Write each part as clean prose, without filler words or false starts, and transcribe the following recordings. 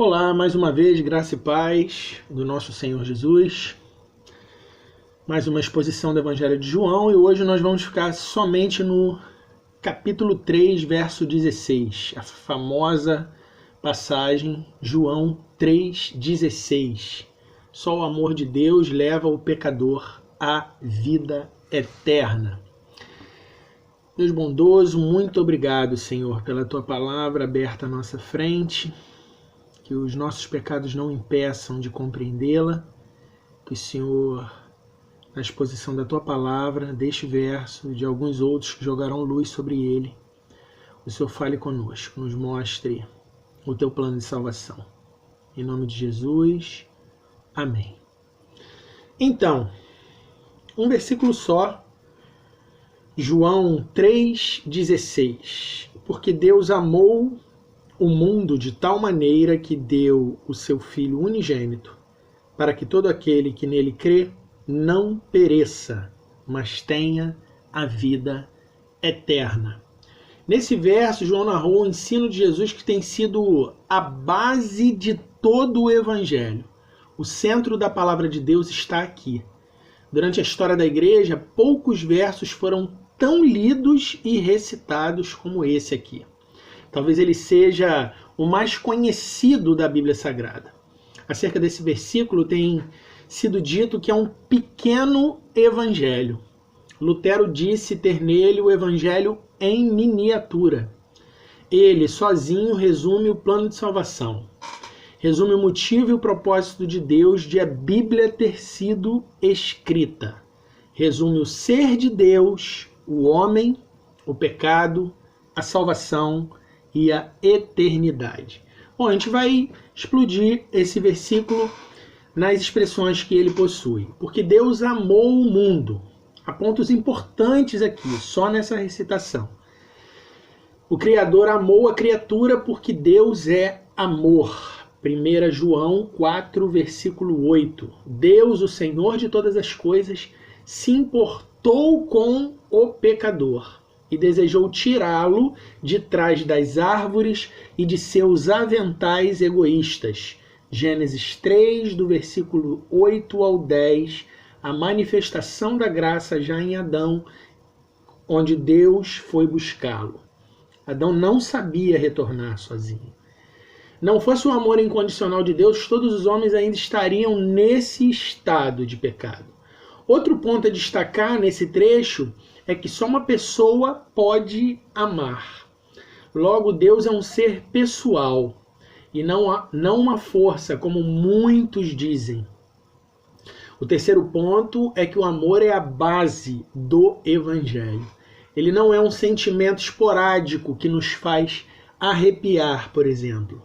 Olá, mais uma vez, graça e paz do nosso Senhor Jesus. Mais uma exposição do Evangelho de João e hoje nós vamos ficar somente no capítulo 3, verso 16. A famosa passagem João 3,16. Só o amor de Deus leva o pecador à vida eterna. Deus bondoso, muito obrigado, Senhor, pela Tua palavra aberta à nossa frente. Que os nossos pecados não impeçam de compreendê-la, que o Senhor, na exposição da Tua palavra, deste verso e de alguns outros que jogarão luz sobre ele, o Senhor fale conosco, nos mostre o Teu plano de salvação. Em nome de Jesus, amém. Então, um versículo só, João 3,16. Porque Deus amou o mundo de tal maneira que deu o seu Filho unigênito, para que todo aquele que nele crê não pereça, mas tenha a vida eterna. Nesse verso, João narrou o ensino de Jesus que tem sido a base de todo o Evangelho. O centro da palavra de Deus está aqui. Durante a história da igreja, poucos versos foram tão lidos e recitados como esse aqui. Talvez ele seja o mais conhecido da Bíblia Sagrada. Acerca desse versículo tem sido dito que é um pequeno evangelho. Lutero disse ter nele o evangelho em miniatura. Ele, sozinho, resume o plano de salvação. Resume o motivo e o propósito de Deus de a Bíblia ter sido escrita. Resume o ser de Deus, o homem, o pecado, a salvação e a eternidade. Bom, a gente vai explodir esse versículo nas expressões que ele possui. Porque Deus amou o mundo. Há pontos importantes aqui, só nessa recitação. O Criador amou a criatura porque Deus é amor. 1 João 4, versículo 8. Deus, o Senhor de todas as coisas, se importou com o pecador e desejou tirá-lo de trás das árvores e de seus aventais egoístas. Gênesis 3, do versículo 8 ao 10, a manifestação da graça já em Adão, onde Deus foi buscá-lo. Adão não sabia retornar sozinho. Não fosse o amor incondicional de Deus, todos os homens ainda estariam nesse estado de pecado. Outro ponto a destacar nesse trecho é que só uma pessoa pode amar. Logo, Deus é um ser pessoal e não uma força, como muitos dizem. O terceiro ponto é que o amor é a base do Evangelho. Ele não é um sentimento esporádico que nos faz arrepiar, por exemplo.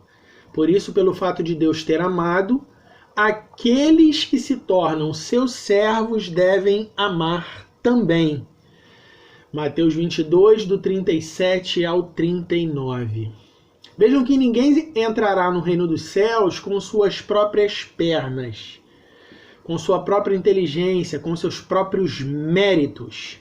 Por isso, pelo fato de Deus ter amado, aqueles que se tornam seus servos devem amar também. Mateus 22, do 37 ao 39. Vejam que ninguém entrará no reino dos céus com suas próprias pernas, com sua própria inteligência, com seus próprios méritos.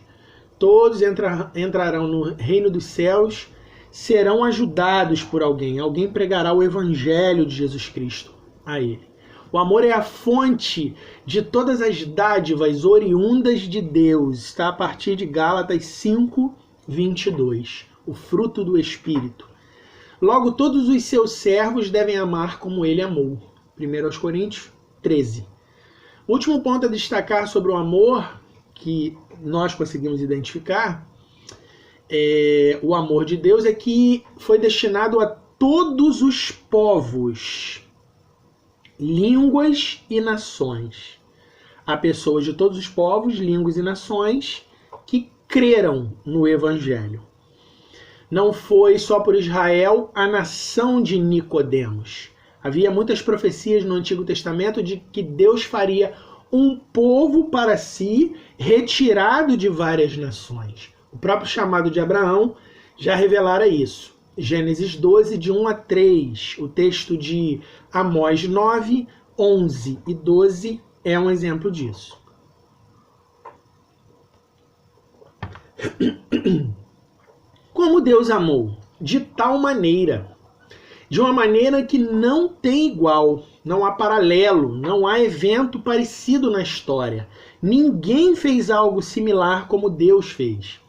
Todos entrarão no reino dos céus, serão ajudados por alguém. Alguém pregará o evangelho de Jesus Cristo a ele. O amor é a fonte de todas as dádivas oriundas de Deus. Está a partir de Gálatas 5, 22. O fruto do Espírito. Logo, todos os seus servos devem amar como ele amou. 1 Coríntios 13. O último ponto a destacar sobre o amor que nós conseguimos identificar, o amor de Deus, é que foi destinado a todos os povos, línguas e nações. Há pessoas de todos os povos, línguas e nações que creram no Evangelho. Não foi só por Israel a nação de Nicodemos. Havia muitas profecias no Antigo Testamento de que Deus faria um povo para si retirado de várias nações. O próprio chamado de Abraão já revelara isso. Gênesis 12, de 1 a 3. O texto de Amós 9, 11 e 12 é um exemplo disso. Como Deus amou? De tal maneira. de uma maneira que não tem igual, não há paralelo, não há evento parecido na história. Ninguém fez algo similar como Deus fez.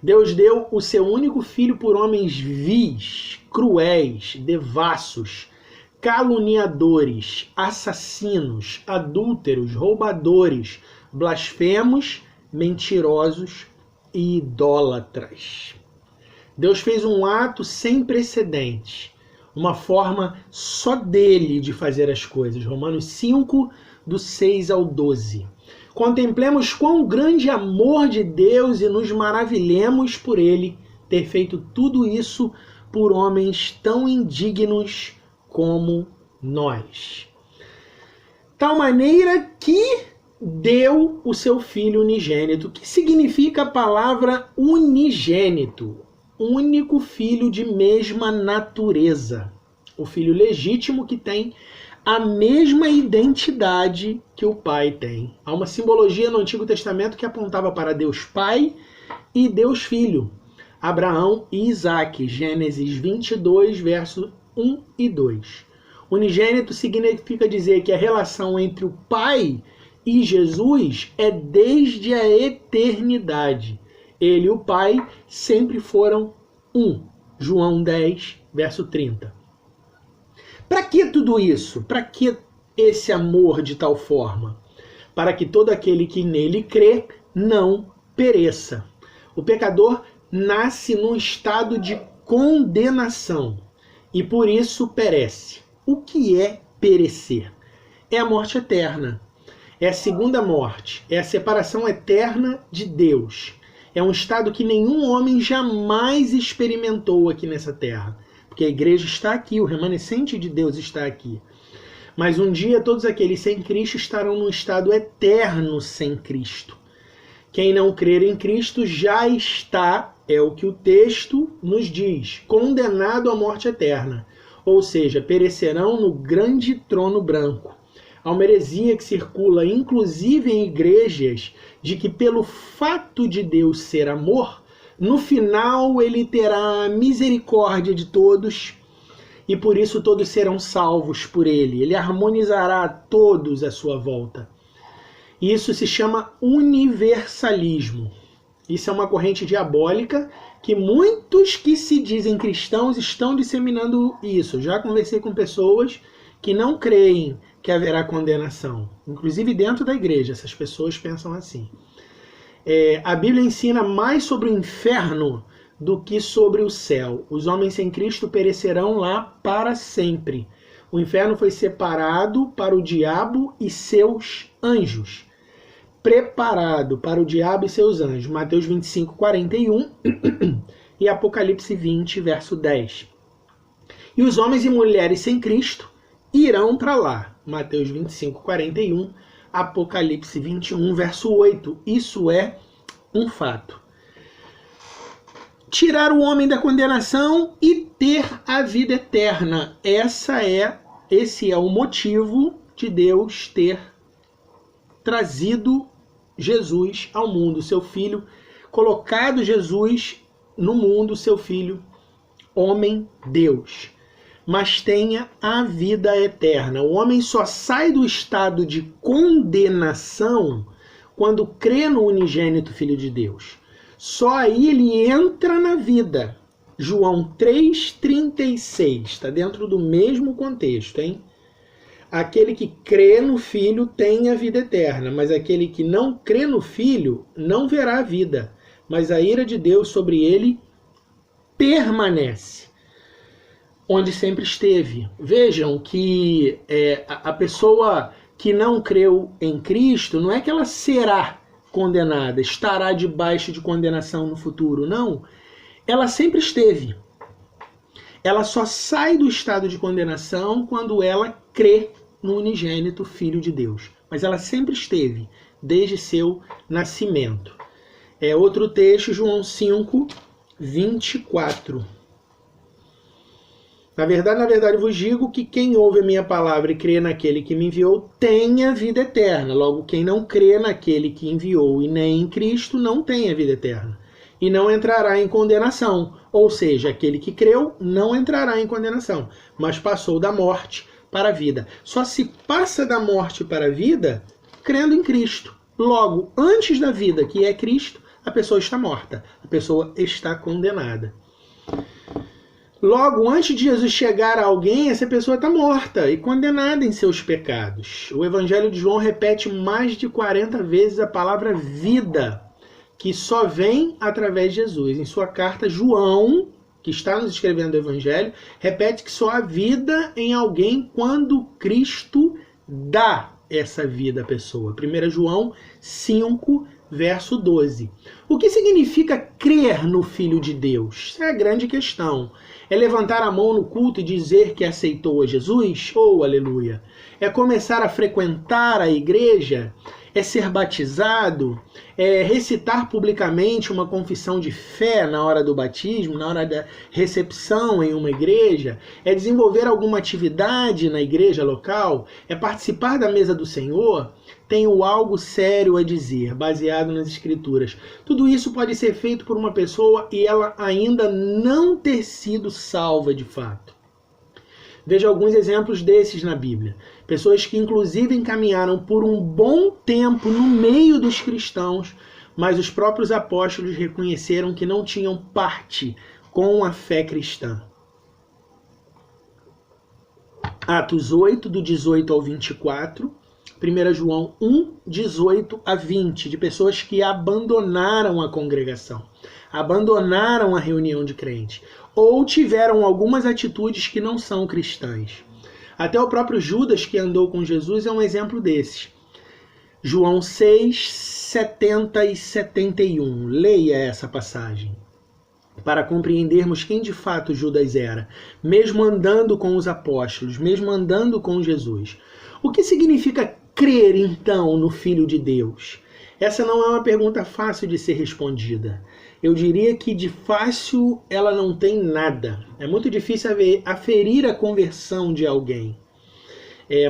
Deus deu o seu único filho por homens vis, cruéis, devassos, caluniadores, assassinos, adúlteros, roubadores, blasfemos, mentirosos e idólatras. Deus fez um ato sem precedentes, uma forma só dele de fazer as coisas. Romanos 5, do 6 ao 12. Contemplemos quão grande amor de Deus e nos maravilhemos por ele ter feito tudo isso por homens tão indignos como nós. Tal maneira que deu o seu Filho unigênito. O que significa a palavra unigênito? Único filho de mesma natureza. O filho legítimo que tem a mesma identidade que o Pai tem. Há uma simbologia no Antigo Testamento que apontava para Deus Pai e Deus Filho. Abraão e Isaque, Gênesis 22, versos 1 e 2. Unigênito significa dizer que a relação entre o Pai e Jesus é desde a eternidade. Ele e o Pai sempre foram um. João 10, verso 30. Para que tudo isso? Para que esse amor de tal forma? Para que todo aquele que nele crê não pereça. O pecador nasce num estado de condenação e por isso perece. O que é perecer? É a morte eterna. É a segunda morte. É a separação eterna de Deus. É um estado que nenhum homem jamais experimentou aqui nessa terra. Porque a igreja está aqui, o remanescente de Deus está aqui. Mas um dia todos aqueles sem Cristo estarão num estado eterno sem Cristo. Quem não crer em Cristo já está, é o que o texto nos diz, condenado à morte eterna. Ou seja, perecerão no grande trono branco. Há uma heresia que circula, inclusive em igrejas, de que pelo fato de Deus ser amor, no final ele terá misericórdia de todos e por isso todos serão salvos por ele. Ele harmonizará todos à sua volta. Isso se chama universalismo. Isso é uma corrente diabólica que muitos que se dizem cristãos estão disseminando isso. Já conversei com pessoas que não creem que haverá condenação. Inclusive dentro da igreja, essas pessoas pensam assim. A Bíblia ensina mais sobre o inferno do que sobre o céu. Os homens sem Cristo perecerão lá para sempre. O inferno foi separado para o diabo e seus anjos. Preparado para o diabo e seus anjos. Mateus 25, 41 e Apocalipse 20, verso 10. E os homens e mulheres sem Cristo irão para lá. Mateus 25, 41, Apocalipse 21, verso 8. Isso é um fato. Tirar o homem da condenação e ter a vida eterna. Esse é o motivo de Deus ter trazido Jesus ao mundo, seu filho, colocado Jesus no mundo, seu filho, homem, Deus. Mas tenha a vida eterna. O homem só sai do estado de condenação quando crê no unigênito Filho de Deus. Só aí ele entra na vida. João 3,36, está dentro do mesmo contexto, hein? Aquele que crê no Filho tem a vida eterna, mas aquele que não crê no Filho não verá a vida, mas a ira de Deus sobre ele permanece. Onde sempre esteve. Vejam que a pessoa que não creu em Cristo, não é que ela será condenada, estará debaixo de condenação no futuro, não. Ela sempre esteve. Ela só sai do estado de condenação quando ela crê no unigênito Filho de Deus. Mas ela sempre esteve, desde seu nascimento. Outro texto, João 5, 24. Na verdade, vos digo que quem ouve a minha palavra e crê naquele que me enviou tem a vida eterna. Logo, quem não crê naquele que enviou e nem em Cristo não tem a vida eterna. e não entrará em condenação. Ou seja, aquele que creu não entrará em condenação, mas passou da morte para a vida. Só se passa da morte para a vida crendo em Cristo. Logo, antes da vida, que é Cristo, a pessoa está morta, a pessoa está condenada. Logo, antes de Jesus chegar a alguém, essa pessoa está morta e condenada em seus pecados. O Evangelho de João repete mais de 40 vezes a palavra vida, que só vem através de Jesus. Em sua carta, João, que está nos escrevendo o Evangelho, repete que só há vida em alguém quando Cristo dá essa vida à pessoa. 1 João 5, verso 12. O que significa crer no Filho de Deus? Essa é a grande questão. É levantar a mão no culto e dizer que aceitou a Jesus? Oh, aleluia! É começar a frequentar a igreja? É ser batizado? É recitar publicamente uma confissão de fé na hora do batismo, na hora da recepção em uma igreja? É desenvolver alguma atividade na igreja local? É participar da mesa do Senhor? Tenho algo sério a dizer, baseado nas Escrituras. Tudo isso pode ser feito por uma pessoa e ela ainda não ter sido salva de fato. Veja alguns exemplos desses na Bíblia. Pessoas que inclusive encaminharam por um bom tempo no meio dos cristãos, mas os próprios apóstolos reconheceram que não tinham parte com a fé cristã. Atos 8, do 18 ao 24, 1 João 1, 18 a 20, de pessoas que abandonaram a congregação, abandonaram a reunião de crentes, ou tiveram algumas atitudes que não são cristãs. Até o próprio Judas, que andou com Jesus, é um exemplo desses. João 6, 70 e 71. Leia essa passagem para compreendermos quem de fato Judas era, mesmo andando com os apóstolos, mesmo andando com Jesus. O que significa crer, então, no Filho de Deus? Essa não é uma pergunta fácil de ser respondida. Eu diria que de fácil ela não tem nada. É muito difícil aferir a conversão de alguém.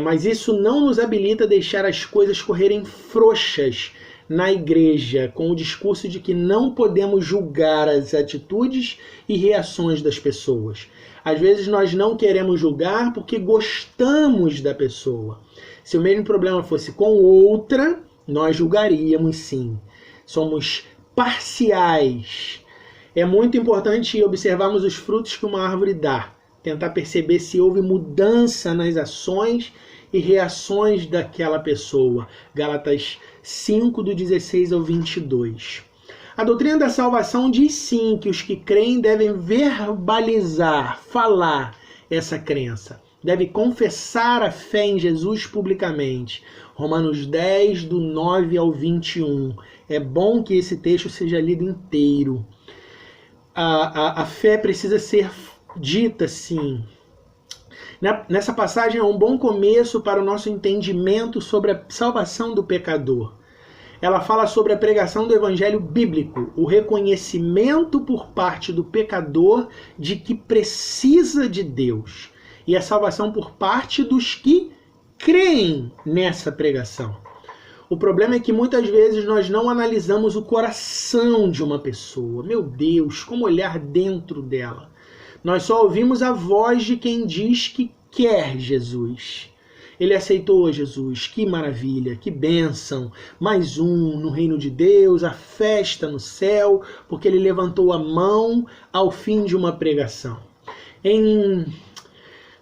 Mas isso não nos habilita a deixar as coisas correrem frouxas na igreja, com o discurso de que não podemos julgar as atitudes e reações das pessoas. Às vezes nós não queremos julgar porque gostamos da pessoa. Se o mesmo problema fosse com outra, nós julgaríamos sim. Somos parciais. É muito importante observarmos os frutos que uma árvore dá, tentar perceber se houve mudança nas ações e reações daquela pessoa. Gálatas 5, do 16 ao 22. A doutrina da salvação diz sim que os que creem devem verbalizar, falar essa crença. Deve confessar a fé em Jesus publicamente. Romanos 10, do 9 ao 21. É bom que esse texto seja lido inteiro. A fé precisa ser dita, sim. Nessa passagem é um bom começo para o nosso entendimento sobre a salvação do pecador. Ela fala sobre a pregação do evangelho bíblico, o reconhecimento por parte do pecador de que precisa de Deus, e a salvação por parte dos que creem nessa pregação. O problema é que muitas vezes nós não analisamos o coração de uma pessoa. Meu Deus, como olhar dentro dela? Nós só ouvimos a voz de quem diz que quer Jesus. Ele aceitou Jesus, que maravilha, que bênção. Mais um no reino de Deus, a festa no céu, porque ele levantou a mão ao fim de uma pregação. Em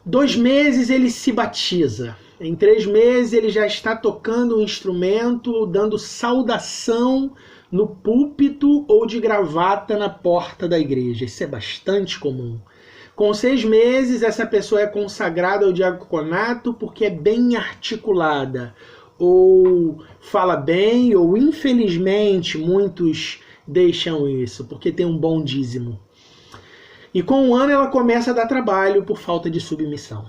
2 meses ele se batiza. Em 3 meses ele já está tocando um instrumento, dando saudação no púlpito ou de gravata na porta da igreja. Isso é bastante comum. Com 6 meses, essa pessoa é consagrada ao diaconato porque é bem articulada, ou fala bem, ou infelizmente muitos deixam isso, porque tem um bom dízimo. E com 1 ano ela começa a dar trabalho por falta de submissão.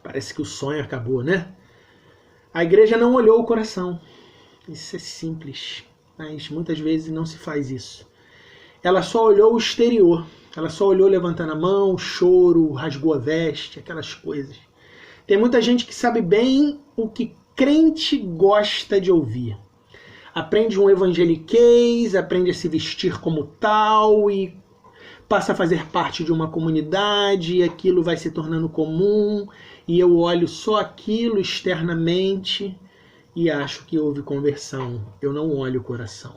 Parece que o sonho acabou, né? A igreja não olhou o coração. Isso é simples, mas muitas vezes não se faz isso. Ela só olhou o exterior. Ela só olhou levantando a mão, choro, rasgou a veste, aquelas coisas. Tem muita gente que sabe bem o que crente gosta de ouvir. aprende um evangeliquez, aprende a se vestir como tal e passa a fazer parte de uma comunidade, e aquilo vai se tornando comum, e eu olho só aquilo externamente e acho que houve conversão. Eu não olho o coração.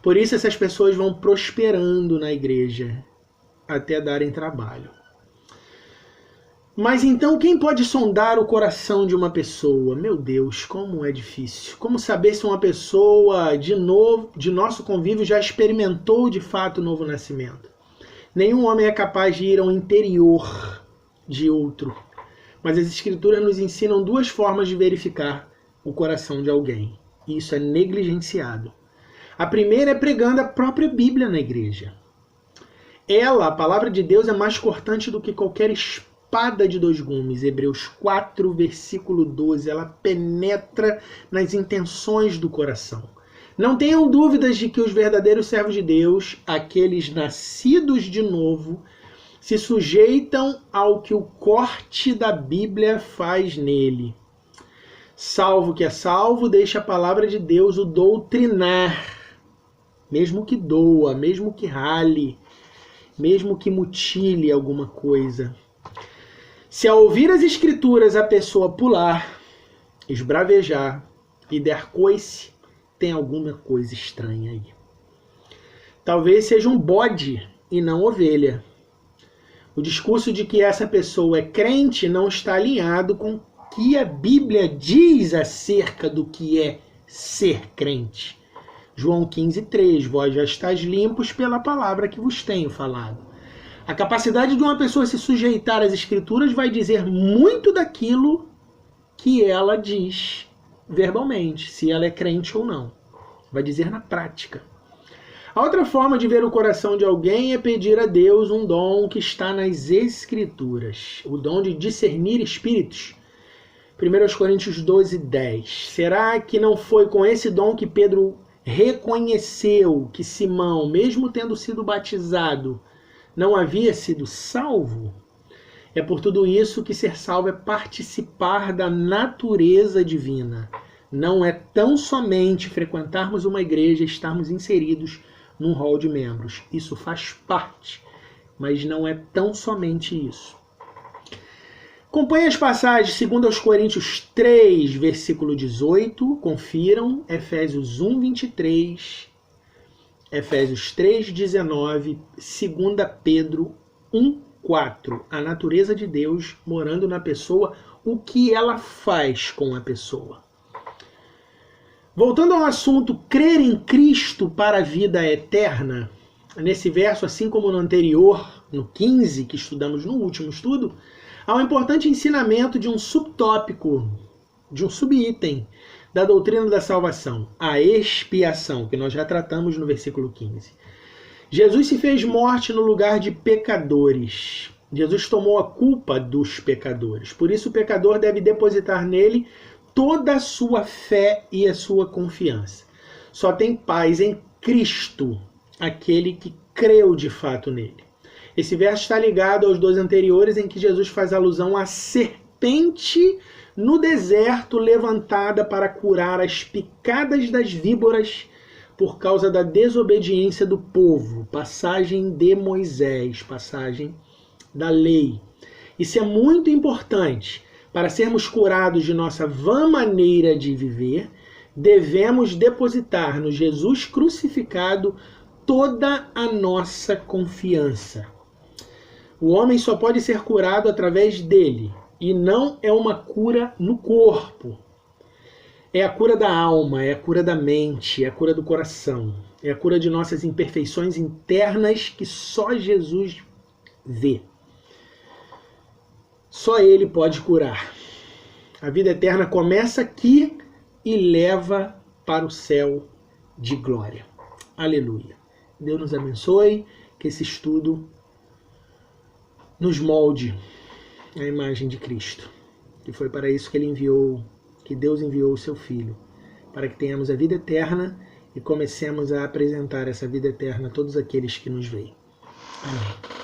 Por isso essas pessoas vão prosperando na igreja até darem trabalho. Mas então quem pode sondar o coração de uma pessoa? Meu Deus, como é difícil. Como saber se uma pessoa de nosso convívio já experimentou de fato o novo nascimento? Nenhum homem é capaz de ir ao interior de outro. Mas as Escrituras nos ensinam duas formas de verificar o coração de alguém. E isso é negligenciado. A primeira é pregando a própria Bíblia na igreja. Ela, a palavra de Deus, é mais cortante do que qualquer espada de dois gumes. Hebreus 4, versículo 12. Ela penetra nas intenções do coração. Não tenham dúvidas de que os verdadeiros servos de Deus, aqueles nascidos de novo, se sujeitam ao que o corte da Bíblia faz nele. Salvo que é salvo, deixa a palavra de Deus o doutrinar, mesmo que doa, mesmo que rale, mesmo que mutile alguma coisa. Se ao ouvir as Escrituras a pessoa pular, esbravejar e der coice, tem alguma coisa estranha aí. Talvez seja um bode e não ovelha. O discurso de que essa pessoa é crente não está alinhado com o que a Bíblia diz acerca do que é ser crente. João 15:3, vós já estáis limpos pela palavra que vos tenho falado. A capacidade de uma pessoa se sujeitar às Escrituras vai dizer muito daquilo que ela diz verbalmente, se ela é crente ou não. Vai dizer na prática. A outra forma de ver o coração de alguém é pedir a Deus um dom que está nas Escrituras, o dom de discernir espíritos. 1 Coríntios 12:10. Será que não foi com esse dom que Pedro reconheceu que Simão, mesmo tendo sido batizado, não havia sido salvo? É por tudo isso que ser salvo é participar da natureza divina. Não é tão somente frequentarmos uma igreja e estarmos inseridos num hall de membros. Isso faz parte, mas não é tão somente isso. Acompanhe as passagens 2 Coríntios 3, versículo 18. Confiram. Efésios 1, 23. Efésios 3, 19. 2 Pedro 1, 4. A natureza de Deus morando na pessoa. O que ela faz com a pessoa. Voltando ao assunto crer em Cristo para a vida eterna, nesse verso, assim como no anterior, no 15, que estudamos no último estudo, há um importante ensinamento de um subtópico, de um subitem da doutrina da salvação, a expiação, que nós já tratamos no versículo 15. Jesus se fez morte no lugar de pecadores. Jesus tomou a culpa dos pecadores. Por isso o pecador deve depositar nele toda a sua fé e a sua confiança. Só tem paz em Cristo, aquele que creu de fato nele. Esse verso está ligado aos dois anteriores, em que Jesus faz alusão à serpente no deserto levantada para curar as picadas das víboras por causa da desobediência do povo. Passagem de Moisés, passagem da lei. Isso é muito importante. Para sermos curados de nossa vã maneira de viver, devemos depositar no Jesus crucificado toda a nossa confiança. O homem só pode ser curado através dele, e não é uma cura no corpo. É a cura da alma, é a cura da mente, é a cura do coração, é a cura de nossas imperfeições internas que só Jesus vê. Só Ele pode curar. A vida eterna começa aqui e leva para o céu de glória. Aleluia. Deus nos abençoe, que esse estudo nos molde a imagem de Cristo, que foi para isso que Ele enviou, que Deus enviou o seu Filho, para que tenhamos a vida eterna e comecemos a apresentar essa vida eterna a todos aqueles que nos veem. Amém.